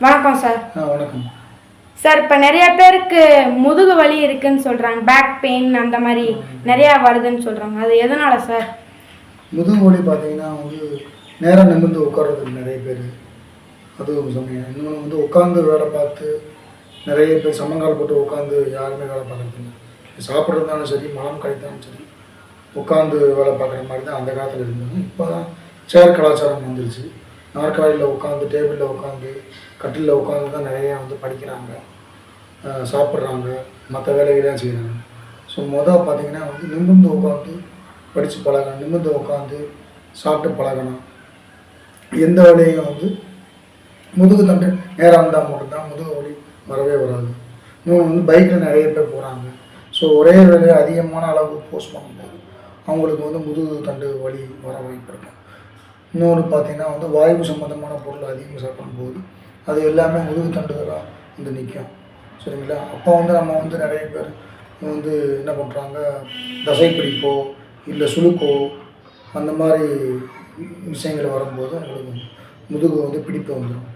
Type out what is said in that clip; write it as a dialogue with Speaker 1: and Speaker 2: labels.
Speaker 1: வணக்கம் சார்.
Speaker 2: வணக்கம்
Speaker 1: சார். இப்போ நிறைய பேருக்கு முதுகு வலி இருக்குன்னு சொல்கிறாங்க, பேக் பெயின் அந்த மாதிரி நிறையா வருதுன்னு சொல்கிறாங்க. அது எதனால் சார்?
Speaker 2: முதுகு வலி பார்த்தீங்கன்னா நேராக நிமிர்ந்து உட்கார்றது நிறைய பேர், அது ஒரு சமயம். இன்னொன்று உட்காந்து வேலை பார்த்து நிறைய பேர் சமங்கால் போட்டு உட்காந்து யாருமே வேலை பார்க்குறதில்ல. சாப்பிட்றதுனாலும் சரி, மலம் கழித்தாலும் சரி, உட்காந்து வேலை பார்க்குற மாதிரி தான் அந்த காலத்தில் இருந்தது. இப்போ தான் சேர் கலாச்சாரம் வந்துருச்சு. நாற்காலியில் உட்காந்து, டேபிளில் உட்காந்து, கட்டிலில் உட்காந்து தான் நிறையா படிக்கிறாங்க, சாப்பிட்றாங்க, மற்ற வேலைகள்லாம் செய்கிறாங்க. ஸோ பார்த்திங்கன்னா நிமிர்ந்து உட்காந்து படித்து பழகணும், நிமிர்ந்து உட்காந்து சாப்பிட்டு பழகணும். எந்த வேலையும் முதுகு தண்டு நேராக இருந்தால் மட்டும்தான் முதுகு வலி வரவே வராது. இன்னொன்று பைக்கில் நிறைய பேர் போகிறாங்க. ஸோ ஒரே வேலையை அதிகமான அளவு போஸ்ட் பண்ணும்போது அவங்களுக்கு முதுகு தண்டு வலி வர வாய்ப்பு இருக்கும். இன்னொன்று பார்த்திங்கன்னா வாயு சம்மந்தமான பொருள் அதிகமாக சாப்பிடும்போது அது எல்லாமே முதுகு தண்டுகளாக நிற்கும். சரிங்களா? அப்போ நம்ம நிறைய பேர் என்ன பண்ணுறாங்க, தசைப்பிடிப்போ இல்லை சுளுக்கோ அந்த மாதிரி விஷயங்கள் வரும்போது அவங்களுக்கு முதுகு பிடிப்பு வந்துடும்.